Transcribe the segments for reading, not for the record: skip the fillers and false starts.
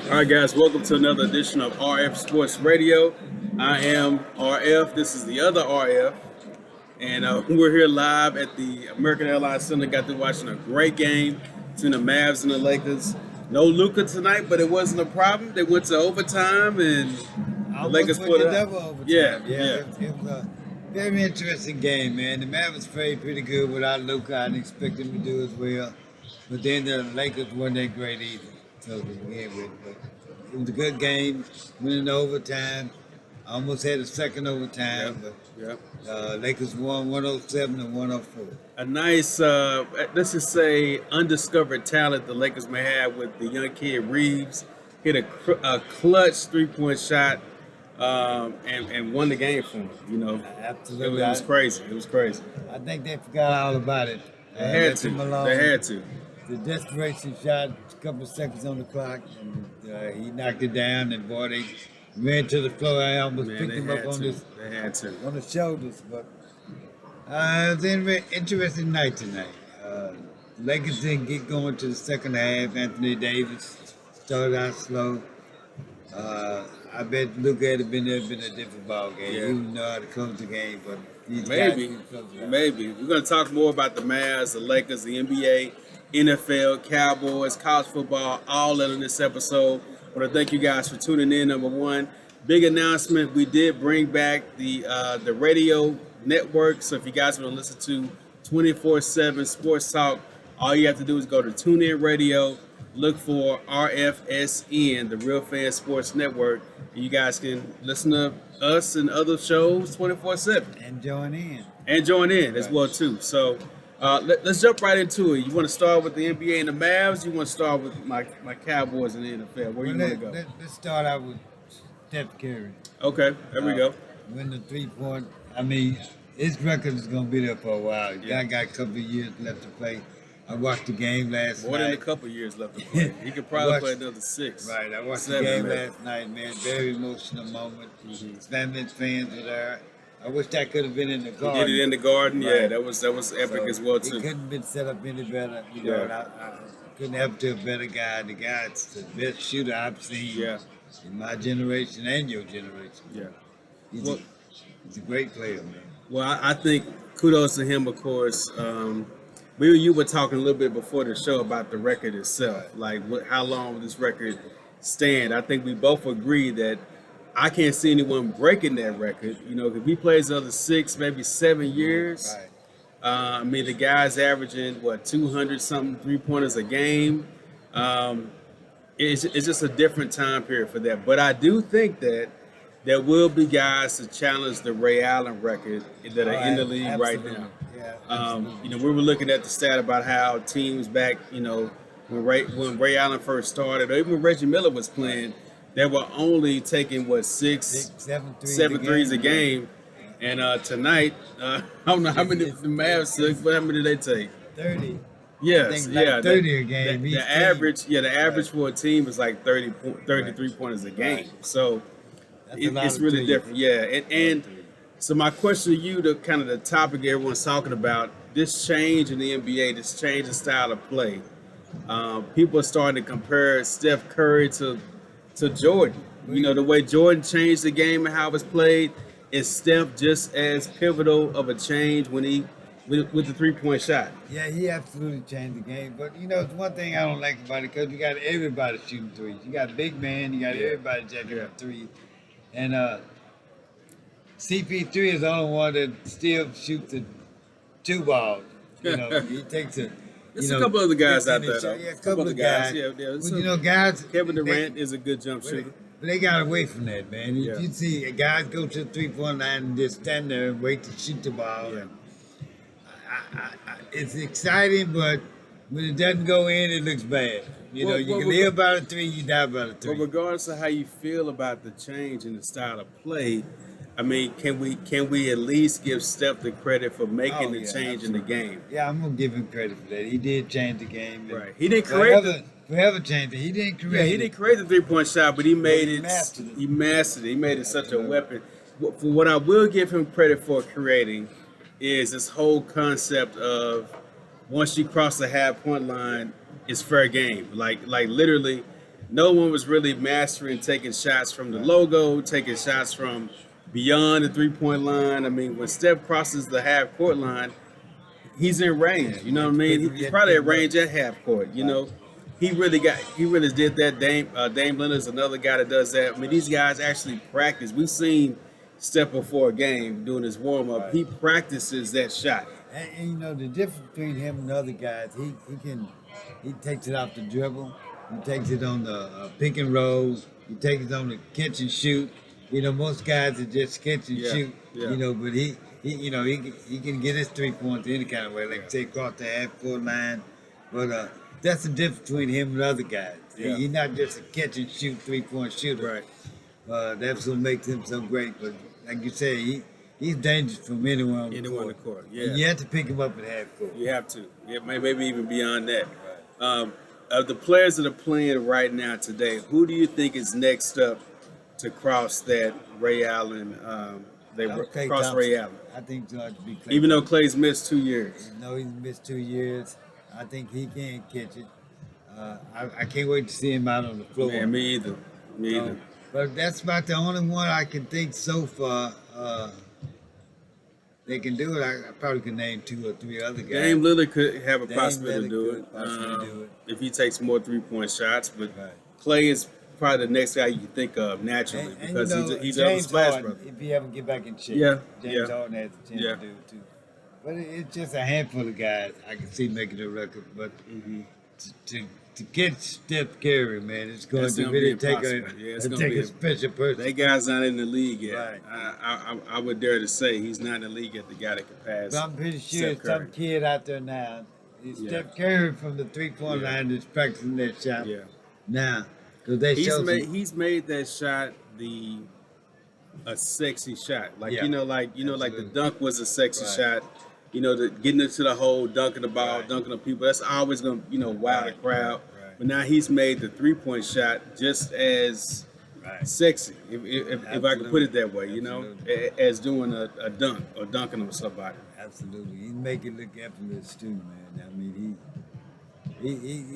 All right, guys, welcome to another edition of RF Sports Radio. I am RF. This is the other RF, and we're here live at the American Airlines Center. Got to watching a great game between the Mavs and the Lakers. No Luka tonight, but it wasn't a problem. They went to overtime, and the Lakers put it up. Overtime. Yeah. It was a very interesting game, man. The Mavs played pretty good without Luka. I didn't expect them to do as well. But then the Lakers weren't that great either. So to begin with, but it was a good game. Went into overtime. I almost had a second overtime, Yep. but Lakers won 107 and 104. A nice, let's just say, undiscovered talent the Lakers may have with the young kid Reeves. Hit a clutch three-point shot and won the game for him. You know, Absolutely. It was crazy. It was crazy. I think they forgot all about it. They had to. They had to. The desperation shot, a couple of seconds on the clock, and he knocked it down, and boy, they ran to the floor. I almost picked him up on the shoulders, but it was an interesting night tonight. Lakers didn't get going to the second half. Anthony Davis started out slow. I bet Luka had been there, been a different ball game. Yeah. He would know how to close the game, but Maybe. We're going to talk more about the Mavs, the Lakers, the NBA, NFL, Cowboys, college football, all in this episode. I want to thank you guys for tuning in. Number one, big announcement. We did bring back the radio network. So if you guys want to listen to 24/7 Sports Talk, all you have to do is go to TuneIn Radio, look for RFSN, the Real Fan Sports Network, and you guys can listen to us and other shows 24/7. And join in. And join in as well, too. So let's jump right into it. You want to start with the NBA and the Mavs? You want to start with my Cowboys and the NFL? Where you want to go? Let's start out with Steph Curry. Okay, there we go. Win the 3-point. I mean, his record is going to be there for a while. Yeah. Guy got a couple of years left to play. I watched the game last night. More than a couple of years left to play. He could probably play another 6. Right, I watched 7, the game maybe. last night, man. Very emotional moment. His family and fans were there. I wish that could have been in the He garden. did it in the garden. Right. Yeah, that was epic So as well, It too. couldn't have been set up any better. You know, Yeah. and I couldn't have to a better guy. The guy's the best shooter I've seen Yeah. in my generation and your generation. Yeah. He's, Well- he's a great player, man. Well, I think kudos to him, of course. Me and you were talking a little bit before the show about the record itself. Like, how long will this record stand? I think we both agree that I can't see anyone breaking that record. You know, if he plays another 6, maybe 7 years, Right. I mean, the guy's averaging, 200-something three-pointers a game. It's just a different time period for that. But I do think that there will be guys to challenge the Ray Allen record that are in the league right now. Yeah, absolutely. You know, we were looking at the stat about how teams back, you know, when Ray Allen first started, or even when Reggie Miller was playing, they were only taking Six, seven threes a game. And tonight, I don't know how many the Mavs took, but how many did they take? 30. Yes, I think like 30 a game. The each team. average for a team is like 33 pointers a game. So That's a lot it's of really threes. different. Yeah, and so my question to you, the topic everyone's talking about, this change in the NBA, this change in style of play. People are starting to compare Steph Curry to Jordan. You know, the way Jordan changed the game and how it was played. Is Steph just as pivotal of a change when he with the 3-point shot? Yeah, he absolutely changed the game. But, you know, it's one thing I don't like about it because you got everybody shooting threes. You got big man, you got everybody jacking up threes. And CP3 is the only one that still shoots the 2 balls. You know, he takes it. There's a couple other guys out there, though. Yeah, a couple of guys. Yeah, But, you know, guys. Kevin Durant is a good jump But shooter. they got away from that, man. Yeah. You see guys go to the 3-point line and just stand there and wait to shoot the ball. Yeah. And it's exciting, but when it doesn't go in, it looks bad. You know, you can live by the 3, you die by the 3. But regardless of how you feel about the change in the style of play, I mean, can we at least give Steph the credit for making the change in the game? Yeah, I'm gonna give him credit for that. He did change the game. And Right. He didn't create forever changed it. He didn't create. he didn't create the 3-point shot, but he made he it. mastered it. He mastered it. He made it such a weapon. For what I will give him credit for creating is this whole concept of once you cross the half-point line, it's fair game. Like literally, no one was really mastering taking shots from the logo, taking shots from beyond the 3-point line. I mean, when Steph crosses the half court line, he's in range. Yeah, You know what I mean? He's probably at range at half court. You know, he really did that. Dame Lillard's another guy that does that. I mean, these guys actually practice. We've seen Steph before a game doing his warm up. Right. He practices that shot. And you know the difference between him and other guys, he takes it off the dribble, he takes it on the pick and roll, he takes it on the catch and shoot. You know most guys are just catch and shoot. Yeah. You know, but he can get his 3 points any kind of way, like say across the half court line. But that's the difference between him and other guys. Yeah. He's not just a catch and shoot 3-point shooter. Right. That's what makes him so great. But like you say, he's dangerous from anyone on the court. Yeah. And you have to pick him up at half court. You have to. Yeah, maybe even beyond that. Of the players that are playing right now today, who do you think is next up to cross that Ray Allen? Cross Ray Allen. I think George be Klay. Even though Clay's missed 2 years. No, he's missed 2 years. I think he can catch it. I can't wait to see him out on the floor. Man, me either. But that's about the only one I can think so far. They can do it. I probably could name 2 or 3 other guys. Dame Lillard could have a Dame possibility to do it. If he takes more 3-point shots. But Clay is probably the next guy you can think of naturally because he's a splash brother. If he ever get back in shape, James Harden has a chance to do it too. But it's just a handful of guys I can see making a record. But to get Steph Curry, man, it's going to really take a special person. That guy's not in the league yet. Right. I would dare to say he's not in the league yet. The guy that can pass. But I'm pretty sure some kid out there now, Steph Curry from the 3-point line is practicing that shot now. He's made that shot a sexy shot. Like like the dunk was a sexy shot. You know, getting into the hole, dunking the ball, dunking on people. That's always gonna wow the crowd. But now he's made the 3-point shot just as sexy, if I can put it that way. You know, as doing a dunk or dunking on somebody. Absolutely, he make it look effortless too, man. I mean,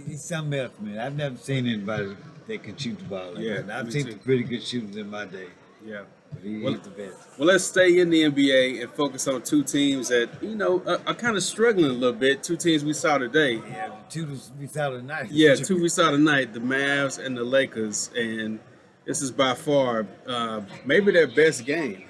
he's something else, man. I've never seen anybody that can shoot the ball like that. I've seen some pretty good shooters in my day. Yeah. But he's the best. Well, let's stay in the NBA and focus on 2 teams that, are kind of struggling a little bit. 2 teams we saw today. Yeah, the 2 we saw tonight. Yeah, 2 we saw tonight, the Mavs and the Lakers. And this is by far maybe their best game.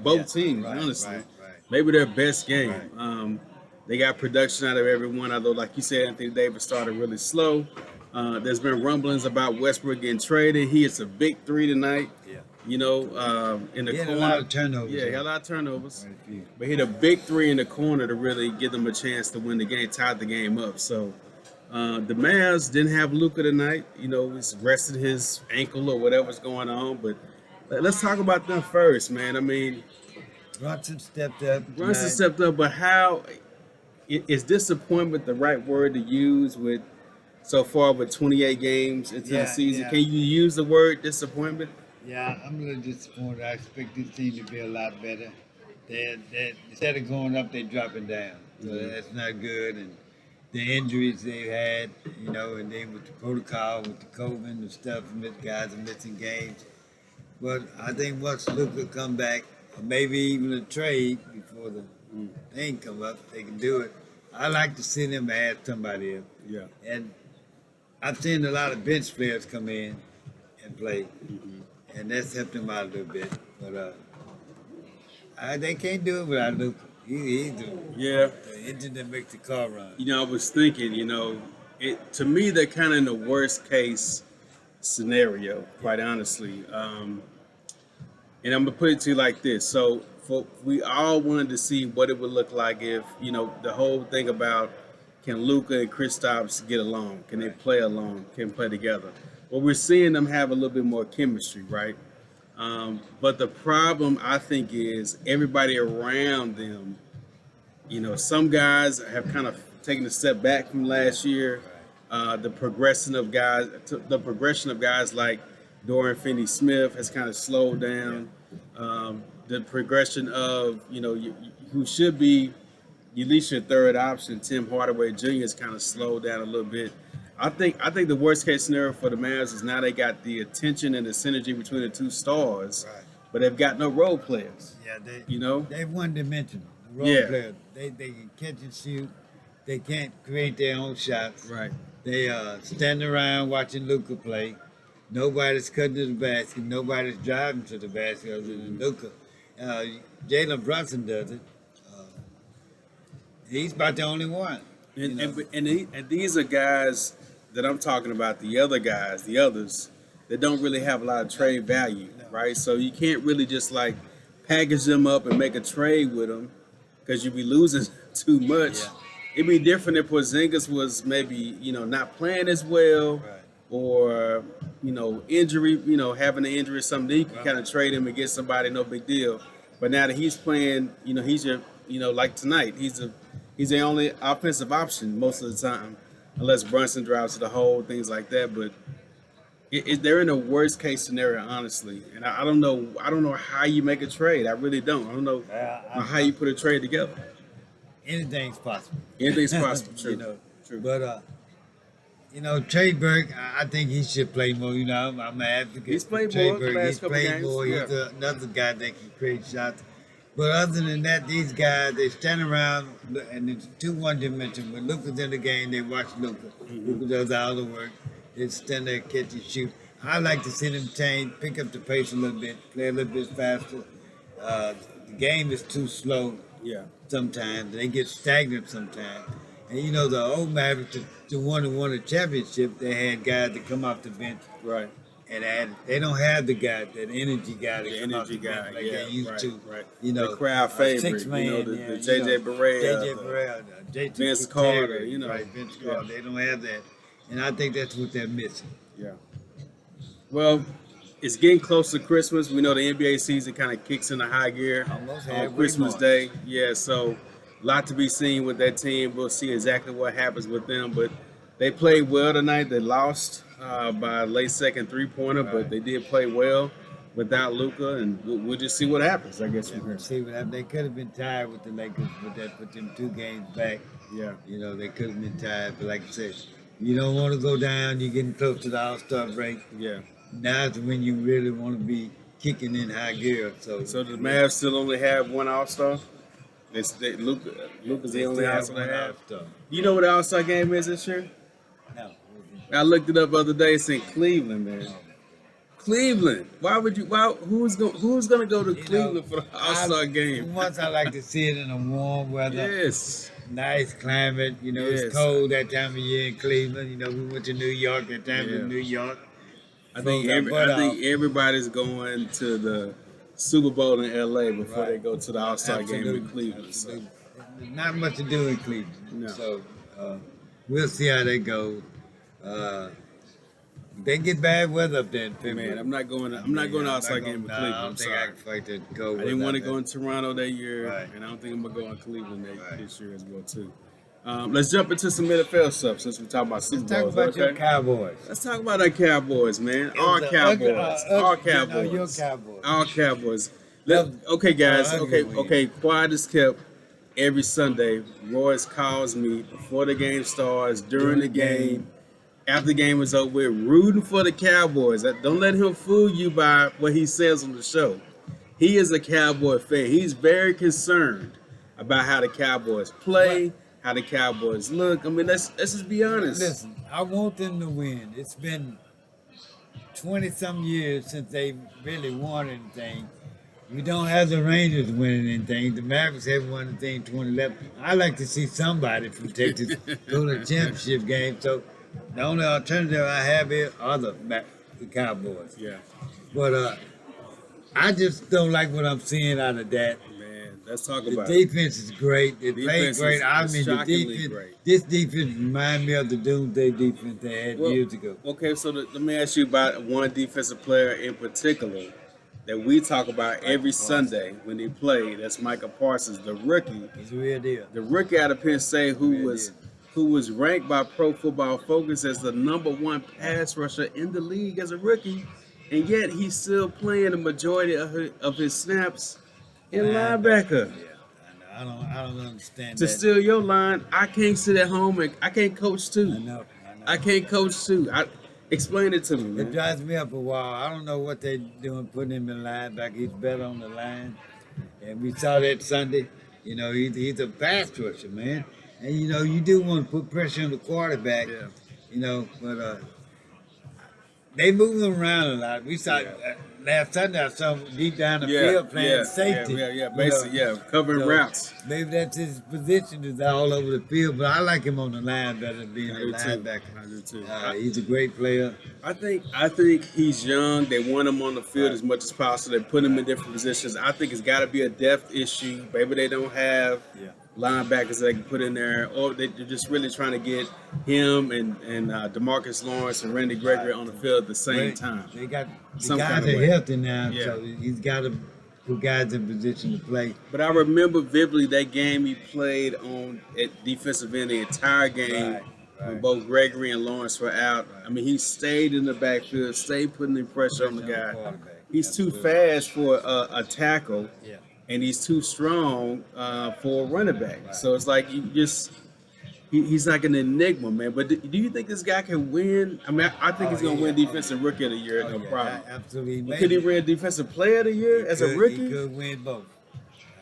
Both teams, honestly. Right. Maybe their best game. They got production out of everyone, although, like you said, Anthony Davis started really slow. There's been rumblings about Westbrook getting traded. He hits a big 3 tonight. Yeah. In the corner. A lot of turnovers. Yeah, he had a lot of turnovers. But hit a big 3 in the corner to really give them a chance to win the game, tie the game up. So the Mavs didn't have Luka tonight. He's rested his ankle or whatever's going on. But let's talk about them first, man. I mean, Brunson stepped up. But how is disappointment the right word to use with so far with 28 games into the season? Can you use the word disappointment? Yeah, I'm a little disappointed. I expect this team to be a lot better. They're instead of going up, they're dropping down. So that's not good. And the injuries they've had, and then with the protocol, with the COVID and stuff, guys are missing games. But I think once Luka come back, or maybe even a trade before the thing come up, they can do it. I like to see them add somebody else. Yeah. And I've seen a lot of bench players come in and play. And that's helped them out a little bit. But they can't do it without Luka. He's the engine that makes the car run. I was thinking, to me, they're kind of in the worst case scenario, quite honestly. And I'm going to put it to you like this. So we all wanted to see what it would look like if, the whole thing about can Luka and Kristaps get along? Can they play along? Can play together? Well, we're seeing them have a little bit more chemistry, right? But the problem, I think, is everybody around them. Some guys have kind of taken a step back from last year. The progression of guys like Dorian Finney-Smith has kind of slowed down. The progression of who should be at least your third option, Tim Hardaway Jr. has kind of slowed down a little bit. I think the worst case scenario for the Mavs is now they got the attention and the synergy between the two stars, Right. but they've got no role players. Yeah, You know? they one dimensional. The role Yeah. players, they can catch and shoot. They can't create their own shots. Right. They stand around watching Luca play. Nobody's cutting to the basket. Nobody's driving to the basket other than Luca. Uh, Jalen Brunson does it. Uh, he's about the only one. And You know? and these are guys that I'm talking about. The other guys, the others, that don't really have a lot of trade value, right? So you can't really just like package them up and make a trade with them because you'd be losing too much. Yeah. It'd be different if Porzingis was maybe not playing as well, Right. or injury, having an injury or something. You can Right. kind of trade him and get somebody, no big deal. But now that he's playing, he's your, like tonight, he's the only offensive option most of the time, unless Brunson drives to the hole, things like that. But they're in a worst case scenario, honestly. And I don't know how you make a trade. I really don't. I don't know how you put a trade together. Anything's possible. Anything's possible. True. True. But Trey Burke, I think he should play more. I'm an advocate. He's played for Trey more the Burke. last He's couple played games, more. yeah. He's another guy that can create shots. But other than that, these guys, they stand around and it's too one-dimensional. When Luka's in the game, they watch Luka. Luka does all the work. They stand there, catch and shoot. I like to see them change, pick up the pace a little bit, play a little bit faster. The game is too slow. Yeah. Sometimes they get stagnant sometimes. And the old Mavericks, the one who won a championship, they had guys that come off the bench Right. and they don't have the guy, that energy guy, The come off energy the bench guy, like yeah, they used right, to. right. The crowd favorite, six-man, the JJ Barea, JJ Barea, JT Vince Terry, Carter, right, Vince Yeah. Carter. They don't have that, and I think that's what they're missing. Yeah. Well, it's getting close to Christmas. We know the NBA season kind of kicks into high gear Almost on halfway Christmas mark. Day. Yeah, so a lot to be seen with that team. We'll see exactly what happens with them. But they played well tonight. They lost by a late second three-pointer, but Right. they did play well without Luka, and we'll just see what happens, I guess, from here. See what happened. They could have been tied with the Lakers, but that put them 2 games back. Yeah. They could have been tied, but like I said, you don't want to go down. You're getting close to the All-Star break. Yeah. Now's when you really want to be kicking in high gear. So the Mavs still only have one All-Star? Luka's the only All-Star they have? You know what the All-Star game is this year? No. I looked it up the other day. It's in Cleveland, man. Cleveland. Why would you? Why? Who's gonna go to Cleveland for the All-Star game? Once I like to see it in a warm weather, Yes. nice climate. Yes. It's cold that time of year in Cleveland. We went to New York that time Yeah. in New York. I think But, everybody's going to the Super Bowl in LA before Right. they go to the All-Star game in Absolutely. Cleveland. So. Absolutely. Not much to do in Cleveland. No. So we'll see how they go. They get bad weather up there in February. Man, I'm not going to All-Star game in Nah, Cleveland. I I'm don't think sorry. I can fight to go. I didn't want to go in Toronto that year, Right. and I don't think I'm gonna go in Cleveland Right. this year as well too. Let's jump into some NFL stuff since we're talking about Super Let's talk Bowls. about Okay? your Cowboys. Let's talk about our Cowboys, man. All The Cowboys. ugly- All no, Cowboys. your Cowboys. All Cowboys. Love- Okay, guys. ugly win. Okay. Quiet is kept every Sunday. Royce calls me before the game starts, during the game, after the game is over. We're rooting for the Cowboys. Don't let him fool you by what he says on the show. He is a Cowboy fan. He's very concerned about how the Cowboys play, how the Cowboys look. I mean, let's just be honest. Listen, I want them to win. It's been 20-some years since they really won anything. We don't have the Rangers winning anything. The Mavericks haven't won anything in 2011. I like to see somebody from Texas go to the championship game. So the only alternative I have here are the Cowboys. Yeah, But I just don't like what I'm seeing out of that. man. Let's talk The about it. defense is great. They play Defense great. is I mean, the shockingly defense. great. This defense reminds me of the Doomsday defense they had Well, years ago. Okay, so let me ask you about one defensive player in particular that we talk about every Sunday when they play. That's Micah Parsons, the rookie. It's a real deal. The rookie out of Penn State who Real was ranked by Pro Football Focus as the #1 pass rusher in the league as a rookie, and yet he's still playing the majority of his snaps in linebacker. Yeah, I don't understand To that. steal your line, I can't sit at home and I can't coach too. I know. I can't coach too. Explain it to me, It man. drives me up a while. I don't know what they're doing, putting him in linebacker. He's better on the line. And we saw that Sunday. You know, he's a pass rusher, man. And, you know, you do want to put pressure on the quarterback, Yeah. you know, but they move him around a lot. We saw last Sunday I saw him deep down the field playing safety. Basically, covering routes. Maybe that's his position is all over the field, but I like him on the line better than being a linebacker. I do too. He's a great player. I think he's young. They want him on the field as much as possible. They put him in different positions. I think it's got to be a depth issue. Maybe they don't have linebackers that they can put in there, or they're just really trying to get him and DeMarcus Lawrence and Randy Gregory on the field at the same time. They got Some the kind guys of are way. healthy now, Yeah. so he's got to put guys in position to play. But I remember vividly that game he played on at defensive end the entire game. When both Gregory and Lawrence were out. I mean, he stayed in the backfield, stayed putting the pressure on the guy. He's too fast for a tackle, and he's too strong for a running back. So it's like he's like an enigma, man. But do you think this guy can win? I mean, I think he's going to win Defensive Rookie of the Year, no problem. Absolutely. Could he win Defensive Player of the Year as a rookie? He could win both.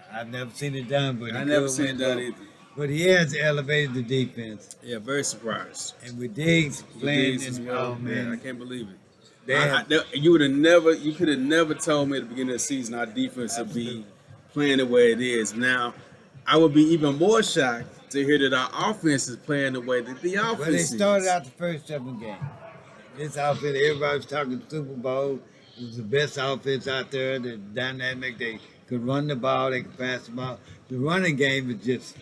I've never seen it done, but I never seen it done either. But he has elevated the defense. Yeah, very surprised. And with Diggs playing as in, well, man, I can't believe it. You could have never told me at the beginning of the season our defense would be playing the way it is. Now, I would be even more shocked to hear that our offense is playing the way that the offense well, they is. started out the first 7 games. This offense, everybody was talking Super Bowl. It was the best offense out there. They're dynamic. They could run the ball. They could pass the ball. The running game is just...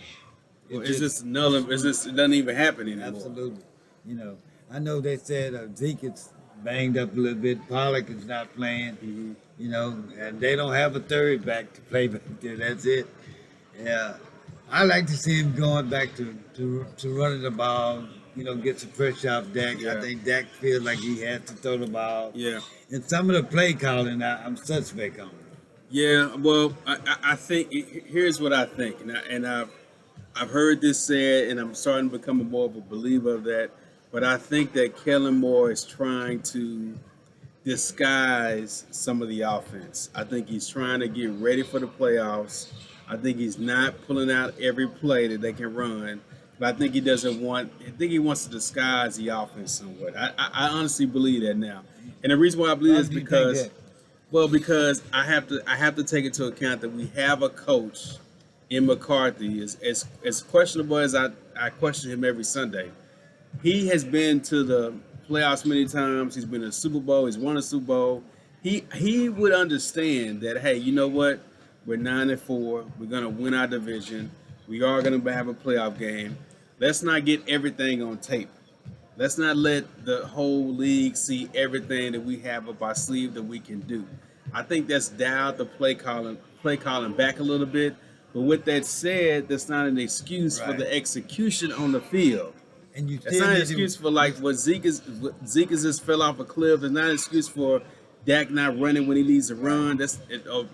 It's just null. It doesn't even happen anymore. Absolutely. You know, I know they said Zeke is banged up a little bit. Pollock is not playing. Mm-hmm. You know, and they don't have a third back to play back there. That's it. Yeah, I like to see him going back to running the ball. You know, get some pressure off Dak. Yeah. I think Dak feels like he has to throw the ball. Yeah. And some of the play calling, I'm suspect on. Yeah. Well, I think here's what I think, and I've heard this said, and I'm starting to become more of a believer of that. But I think that Kellen Moore is trying to disguise some of the offense. I think he's trying to get ready for the playoffs. I think he's not pulling out every play that they can run. But I think he doesn't want. I think he wants to disguise the offense somewhat. I honestly believe that now, and the reason why I believe is because I have to take into account that we have a coach in McCarthy, as questionable as I question him every Sunday. He has been to the playoffs many times. He's been to the Super Bowl. He's won a Super Bowl. He would understand that, hey, you know what? We're 9-4. We're gonna win our division. We are gonna have a playoff game. Let's not get everything on tape. Let's not let the whole league see everything that we have up our sleeve that we can do. I think that's dialed the play calling back a little bit. But with that said, that's not an excuse for the execution on the field. And That's not an excuse for like what Zeke is just fell off a cliff. It's not an excuse for Dak not running when he needs to run. That's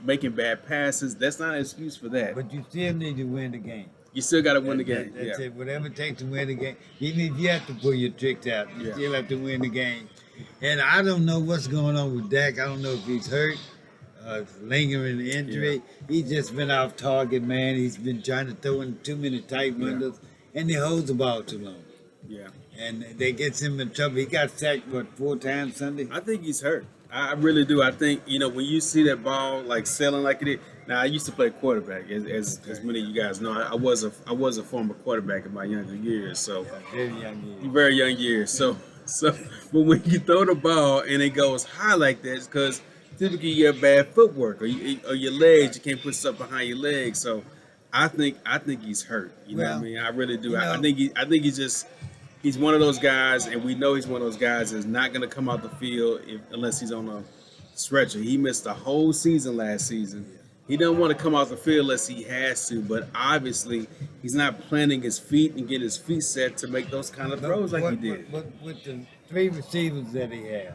making bad passes. That's not an excuse for that. But you still need to win the game. You still got to win the game. That's it. Whatever it takes to win the game. Even if you have to pull your tricks out, you still have to win the game. And I don't know what's going on with Dak. I don't know if he's hurt. Lingering injury. He's just been off target, man. He's been trying to throw in too many tight windows, and he holds the ball too long. Yeah. And that gets him in trouble. He got sacked, 4 times Sunday? I think he's hurt. I really do. I think, when you see that ball like sailing like it is. Now, I used to play quarterback, as many of you guys know. I was a former quarterback in my younger years. So very young years. So, but when you throw the ball and it goes high like that, it's because typically you have bad footwork or your legs. You can't put stuff behind your legs. So, I think he's hurt. You know what I mean? I really do. I think he's one of those guys, and we know he's one of those guys that's not going to come out the field unless he's on a stretcher. He missed the whole season last season. He doesn't want to come out the field unless he has to, but obviously he's not planting his feet and getting his feet set to make those kind of throws like he did. With the 3 receivers that he has,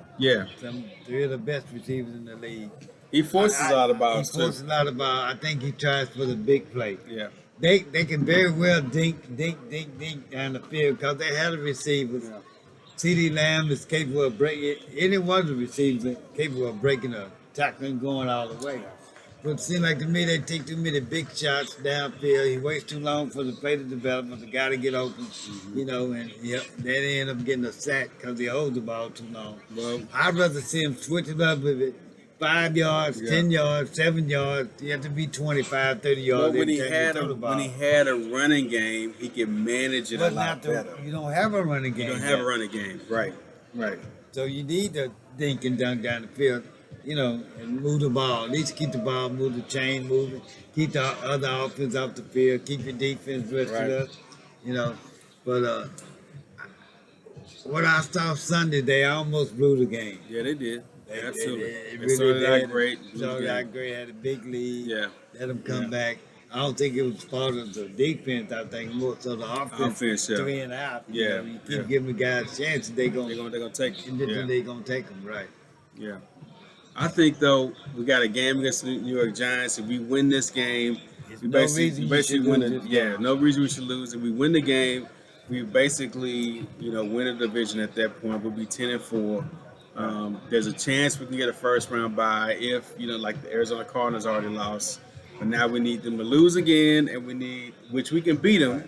3 of the best receivers in the league. He forces a lot of balls too. He forces a lot of balls. I think he tries for the big play. Yeah. They can very well dink down the field because they have the receivers. CeeDee Lamb is capable of breaking, any one of the receivers is capable of breaking a tackle and going all the way. But it seems like to me they take too many big shots downfield. He waits too long for the play to develop, for the guy to get open, and they end up getting a sack because he holds the ball too long. Well, I'd rather see him switch it up with it. 5 yards, 10 yards, 7 yards. You have to be 25, 30 yards. But when he had a running game, he can manage it a lot better. You don't have a running game. You don't have a running game, right? So you need to dink and dunk down the field, and move the ball. At least keep the ball, move the chain moving, keep the other offense off the field, keep your defense rested up, But what I saw Sunday, they almost blew the game. Yeah, they did. Absolutely. It really started out great. Started out great, had a big lead. Yeah. Let them come back. I don't think it was part of the defense. I think more so the offense, 3 and out. Yeah. You keep giving the guys chances, they're gonna take them. They're gonna take them, right? Yeah. I think though we got a game against the New York Giants. If we win this game, we basically win it. Yeah, no reason we should lose. If we win the game, we basically win the division at that point. We'll be 10-4. There's a chance we can get a first round bye if like the Arizona Cardinals already lost. But now we need them to lose again, and which we can beat them.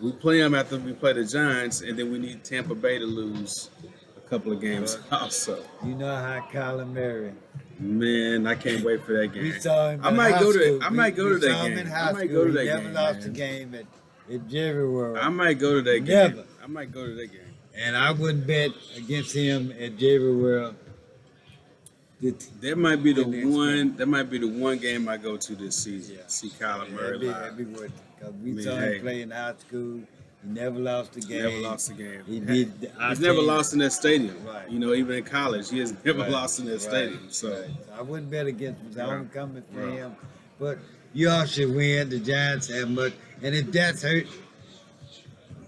We play them after we play the Giants, and then we need Tampa Bay to lose a couple of games also. You know how Kyler Murray. Man, I can't wait for that game. We saw him I might go to that game. I might go to that game. Never lost a game at Jerry World. I might go to that game. Never. I might go to that game. And I wouldn't bet against him at Jerry World. That might be the one. That might be the one game I go to this season. Yeah. See Kyler Murray live. That'd be worth it. Cause we saw him play in high school. He never lost a game. Never lost a game. He's never lost in that stadium. Right. Even in college, he has never lost in that stadium. So I wouldn't bet against him. I'm homecoming for him. But you all should win. The Giants have much. And if that's hurt,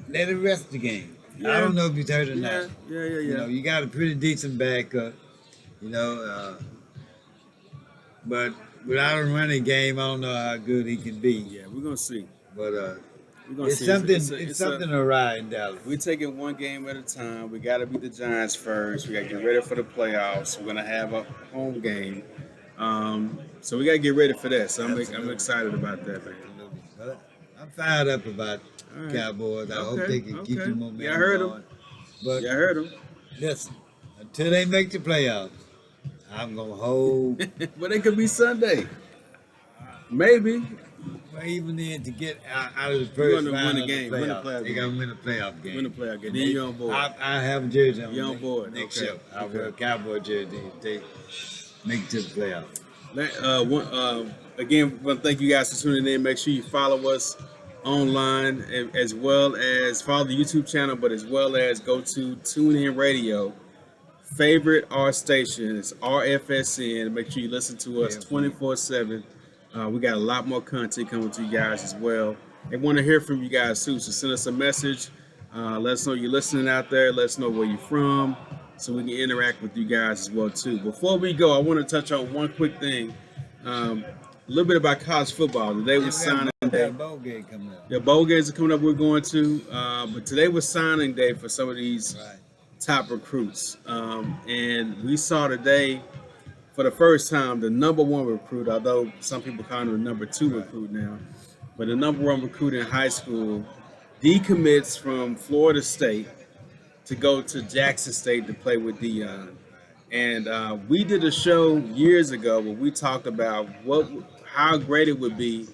let it rest the game. I don't know if he's hurt or not. Yeah. You got a pretty decent backup. But without a running game, I don't know how good he can be. Yeah, we're gonna see. But it's something awry in Dallas. We're taking one game at a time. We got to beat the Giants first. We got to get ready for the playoffs. We're gonna have a home game, so we got to get ready for that. So I'm excited about that, man. But I'm fired up about Cowboys. I hope they can keep the momentum I heard going. them. But I heard them. Listen, until they make the playoffs, I'm gonna hold. But it could be Sunday. Maybe. Well, even then, to get out of the first round of the playoffs, they gotta win a playoff game. Win a playoff game. Then you're on board. I have a jersey on. You're on board. Next show, I'll wear a Cowboy jersey if they make it to the playoffs. Again, want to thank you guys for tuning in. Make sure you follow us online, as well as follow the YouTube channel, but as well as go to TuneIn Radio. Favorite our station is RFSN. Make sure you listen to us 24/7. We got a lot more content coming to you guys as well. They want to hear from you guys too, so send us a message. Let us know you're listening out there. Let us know where you're from, so we can interact with you guys as well too. Before we go, I want to touch on one quick thing. A little bit about college football. Today was signing day. Bowl game coming up. The bowl games are coming up. We're going to, but today was signing day for some of these top recruits. And we saw today, for the first time, the number one recruit, although some people call him the number two recruit now, but the number one recruit in high school decommits from Florida State to go to Jackson State to play with Deion. And we did a show years ago where we talked about how great it would be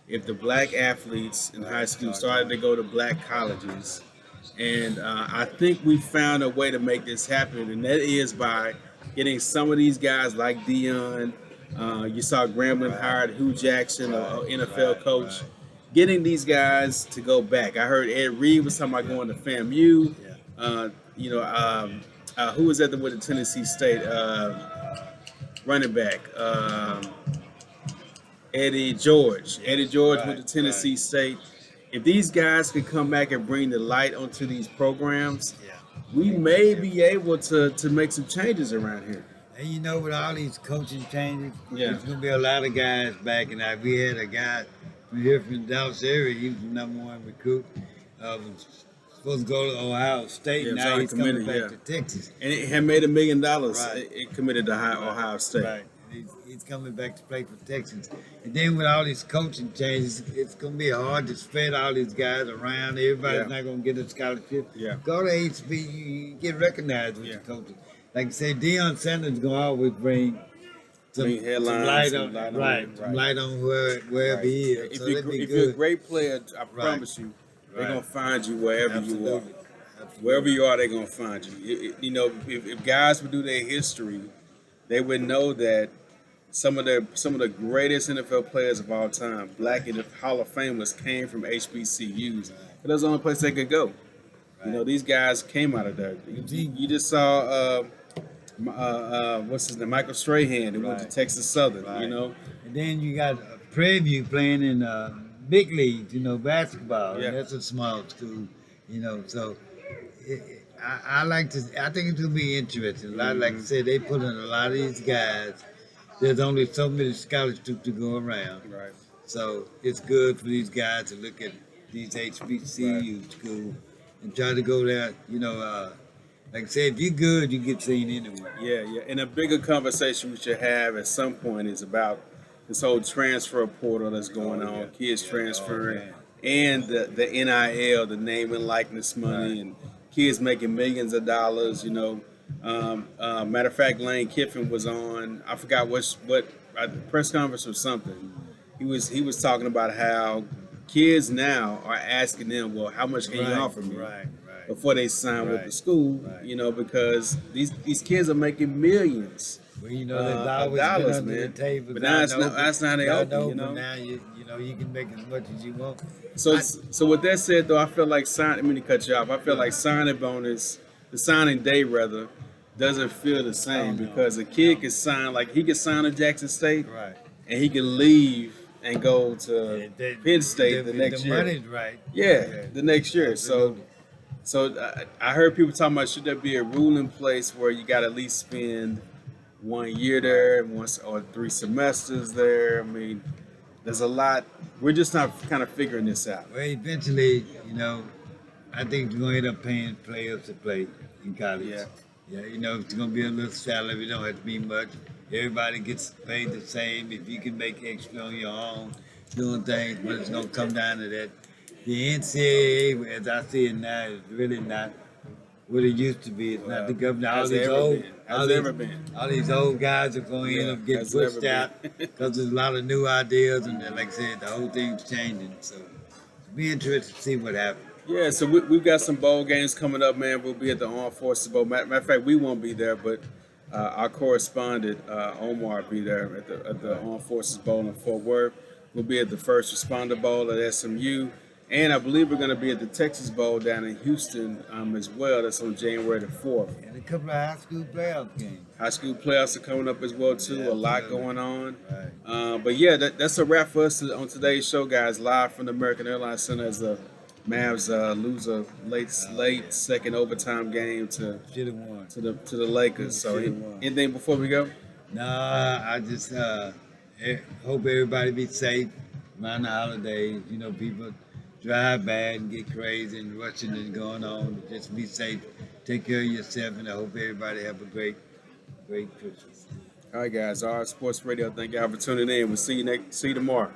if the black athletes in high school started to go to black colleges. And I think we found a way to make this happen, and that is by getting some of these guys like Deion. You saw Grambling hired Hugh Jackson, an NFL coach. Getting these guys to go back. I heard Ed Reed was talking about going to FAMU. Who was at with the Tennessee State running back? Eddie George. Eddie George went to Tennessee State. If these guys could come back and bring the light onto these programs, we may be able to make some changes around here. And with all these coaching changes, there's going to be a lot of guys backing out. We had a guy from here from the Dallas area. He was the number one recruit of supposed to go to Ohio State. Yeah, Now he's coming back yeah. to Texas. And it had made $1 million. Right. It committed to Ohio State. Right. He's coming back to play for Texas. And then with all these coaching changes, it's going to be hard to spread all these guys around. Everybody's not going to get a scholarship. Yeah. Go to HB, you get recognized with your coaches. Like I said, Deion Sanders is going to always bring some light on wherever he is. If you're a great player, I promise you, they're going to find you wherever you are. Wherever you are, they're going to find you. You know, if guys would do their history, they would know that some of the greatest NFL players of all time, Black and Hall of Famers, came from HBCUs. But that's the only place they could go. You know, these guys came out of there. You just saw what's his name, Michael Strahan, who went to Texas Southern. You know, and then you got Prairie playing in big leagues. You know, basketball. And that's a small school. You know, so. I think it's gonna be interesting. Like I said, they put in a lot of these guys. There's only so many scholarships to go around. Right. So it's good for these guys to look at these HBCU schools and try to go there. You know, like I said, if you're good, you get seen anywhere. Yeah. And a bigger conversation we should have at some point is about this whole transfer portal that's going on, kids transferring, and the NIL, the name and likeness money, and kids making millions of dollars. You know, matter of fact, Lane Kiffin was on. I forgot what press conference or something. He was talking about how kids now are asking them, well, how much can you offer me? Before they sign with the school, you know, because these kids are making millions. Well, you know, there's always dollars, been under the table. But now that's not they open, you know. Now you know you can make as much as you want. So with that said, though, I feel like I mean to cut you off. I feel like the signing day rather, doesn't feel the same because a kid can sign, like he can sign at Jackson State, and he can leave and go to Penn State the next year. Money's right. Yeah, the next year. Absolutely. So I heard people talking about, should there be a rule in place where you got to at least spend 1 year there, or 3 semesters there? I mean, there's a lot. We're just not kind of figuring this out. Well, eventually, you know, I think we're going to end up paying players to play in college. Yeah, you know, it's going to be a little salary. It don't have to be much. Everybody gets paid the same. If you can make extra on your own, doing things, but it's going to come down to that. The NCAA, as I see it now, is really not what it used to be. It's not the government. All these old guys are going to end up getting pushed out because there's a lot of new ideas, and like I said, the whole thing's changing. So it'll be interesting to see what happens. Yeah, so we've got some bowl games coming up, man. We'll be at the Armed Forces Bowl. Matter of fact, we won't be there, but our correspondent, Omar, will be there at the Armed Forces Bowl in Fort Worth. We'll be at the First Responder Bowl at SMU. And I believe we're going to be at the Texas Bowl down in Houston as well. That's on January the 4th. And a couple of high school playoff games. High school playoffs are coming up as well, too. Yeah, a lot going on. Right. But yeah, that's a wrap for us on today's show, guys. Live from the American Airlines Center as the Mavs lose a late second overtime game to the Lakers. So anything before we go? Nah, I just hope everybody be safe around the holidays. You know, people drive bad and get crazy and rushing and going on. Just be safe. Take care of yourself, and I hope everybody have a great Christmas. All right, guys. Our Sports Radio. Thank y'all for tuning in. We'll see you tomorrow.